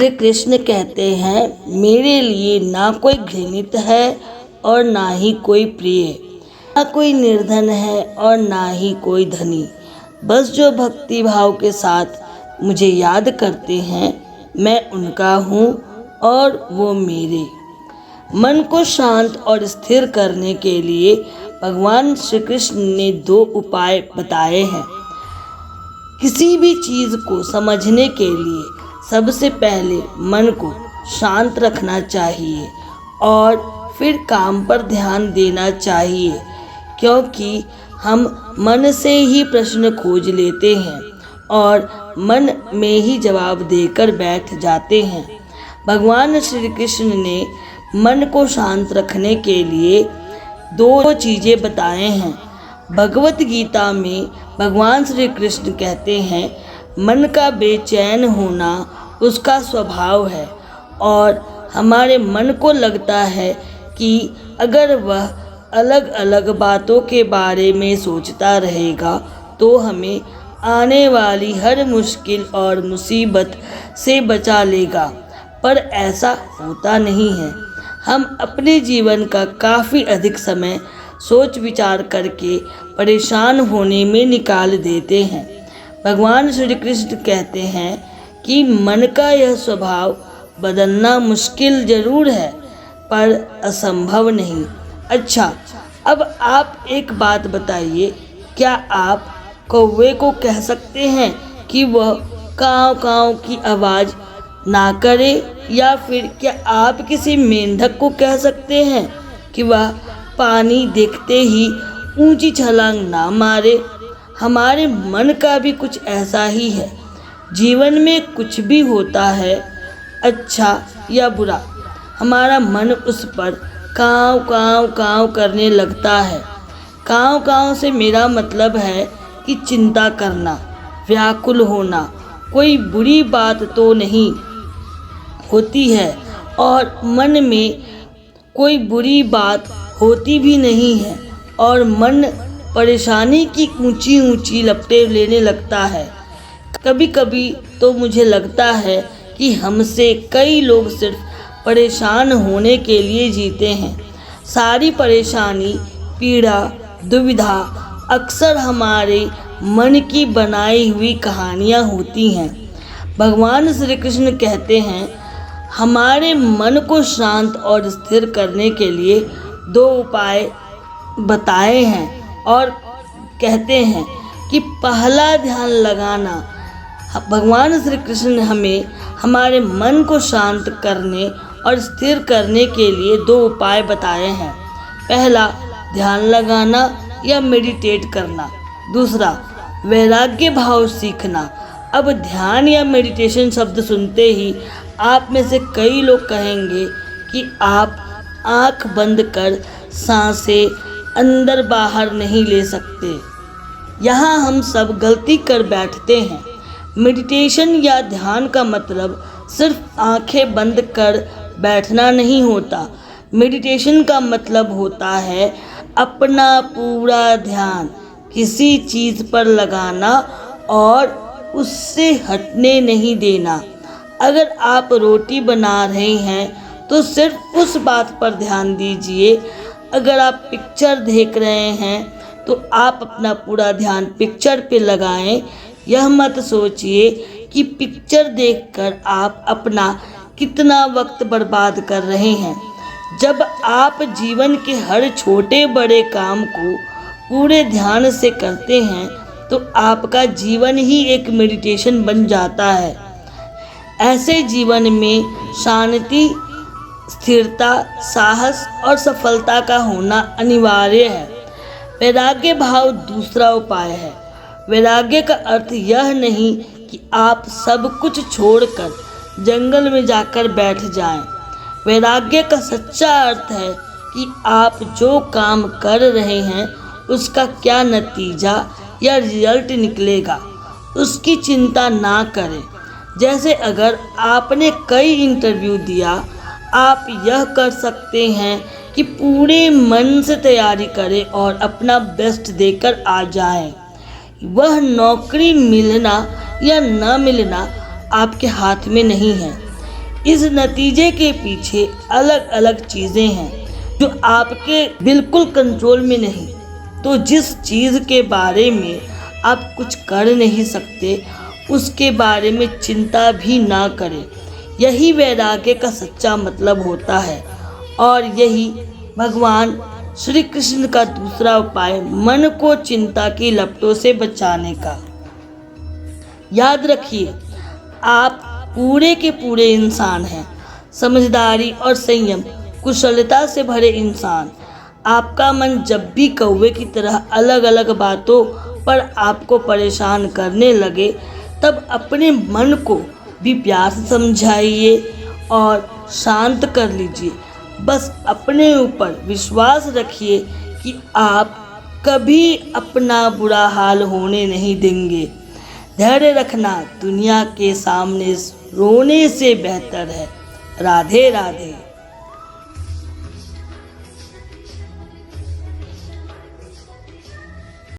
श्री कृष्ण कहते हैं, मेरे लिए ना कोई घृणित है और ना ही कोई प्रिय, ना कोई निर्धन है और ना ही कोई धनी। बस जो भक्ति भाव के साथ मुझे याद करते हैं, मैं उनका हूँ और वो मेरे। मन को शांत और स्थिर करने के लिए भगवान श्री कृष्ण ने 2 उपाय बताए हैं। किसी भी चीज़ को समझने के लिए सबसे पहले मन को शांत रखना चाहिए और फिर काम पर ध्यान देना चाहिए, क्योंकि हम मन से ही प्रश्न खोज लेते हैं और मन में ही जवाब देकर बैठ जाते हैं। भगवान श्री कृष्ण ने मन को शांत रखने के लिए 2 चीज़ें बताए हैं। भगवत गीता में भगवान श्री कृष्ण कहते हैं, मन का बेचैन होना उसका स्वभाव है और हमारे मन को लगता है कि अगर वह अलग अलग बातों के बारे में सोचता रहेगा तो हमें आने वाली हर मुश्किल और मुसीबत से बचा लेगा, पर ऐसा होता नहीं है। हम अपने जीवन का काफ़ी अधिक समय सोच विचार करके परेशान होने में निकाल देते हैं। भगवान श्री कृष्ण कहते हैं कि मन का यह स्वभाव बदलना मुश्किल जरूर है, पर असंभव नहीं। अच्छा, अब आप एक बात बताइए, क्या आप कौवे को कह सकते हैं कि वह काँव काँव की आवाज़ ना करे, या फिर क्या आप किसी मेंढक को कह सकते हैं कि वह पानी देखते ही ऊंची छलांग ना मारे? हमारे मन का भी कुछ ऐसा ही है। जीवन में कुछ भी होता है, अच्छा या बुरा, हमारा मन उस पर काँव काँव काँव करने लगता है। काँव काँव से मेरा मतलब है कि चिंता करना, व्याकुल होना। कोई बुरी बात तो नहीं होती है और मन में कोई बुरी बात होती भी नहीं है, और मन परेशानी की ऊंची ऊंची लपटें लेने लगता है। कभी कभी तो मुझे लगता है कि हमसे कई लोग सिर्फ परेशान होने के लिए जीते हैं। सारी परेशानी, पीड़ा, दुविधा अक्सर हमारे मन की बनाई हुई कहानियाँ होती हैं। भगवान श्री कृष्ण कहते हैं, हमारे मन को शांत और स्थिर करने के लिए 2 उपाय बताए हैं और कहते हैं कि पहला ध्यान लगाना। भगवान श्री कृष्ण ने हमें हमारे मन को शांत करने और स्थिर करने के लिए 2 उपाय बताए हैं। पहला, ध्यान लगाना या मेडिटेट करना। दूसरा, वैराग्य भाव सीखना। अब ध्यान या मेडिटेशन शब्द सुनते ही आप में से कई लोग कहेंगे कि आप आंख बंद कर सांसें अंदर बाहर नहीं ले सकते। यहाँ हम सब गलती कर बैठते हैं। मेडिटेशन या ध्यान का मतलब सिर्फ आंखें बंद कर बैठना नहीं होता। मेडिटेशन का मतलब होता है अपना पूरा ध्यान किसी चीज़ पर लगाना और उससे हटने नहीं देना। अगर आप रोटी बना रहे हैं तो सिर्फ उस बात पर ध्यान दीजिए। अगर आप पिक्चर देख रहे हैं तो आप अपना पूरा ध्यान पिक्चर पे लगाएं। यह मत सोचिए कि पिक्चर देखकर आप अपना कितना वक्त बर्बाद कर रहे हैं। जब आप जीवन के हर छोटे बड़े काम को पूरे ध्यान से करते हैं तो आपका जीवन ही एक मेडिटेशन बन जाता है। ऐसे जीवन में शांति, स्थिरता, साहस और सफलता का होना अनिवार्य है। वैराग्य भाव दूसरा उपाय है। वैराग्य का अर्थ यह नहीं कि आप सब कुछ छोड़कर जंगल में जाकर बैठ जाएं। वैराग्य का सच्चा अर्थ है कि आप जो काम कर रहे हैं उसका क्या नतीजा या रिजल्ट निकलेगा, उसकी चिंता ना करें। जैसे अगर आपने कई इंटरव्यू दिया, आप यह कर सकते हैं कि पूरे मन से तैयारी करें और अपना बेस्ट देकर आ जाएं। वह नौकरी मिलना या न मिलना आपके हाथ में नहीं है। इस नतीजे के पीछे अलग अलग चीज़ें हैं जो आपके बिल्कुल कंट्रोल में नहीं। तो जिस चीज़ के बारे में आप कुछ कर नहीं सकते उसके बारे में चिंता भी ना करें। यही वैराग्य का सच्चा मतलब होता है और यही भगवान श्री कृष्ण का दूसरा उपाय मन को चिंता की लपटों से बचाने का। याद रखिए, आप पूरे के पूरे इंसान हैं, समझदारी और संयम कुशलता से भरे इंसान। आपका मन जब भी कौवे की तरह अलग अलग बातों पर आपको परेशान करने लगे तब अपने मन को भी प्यार से समझाइए और शांत कर लीजिए। बस अपने ऊपर विश्वास रखिए कि आप कभी अपना बुरा हाल होने नहीं देंगे। धैर्य रखना दुनिया के सामने रोने से बेहतर है। राधे राधे।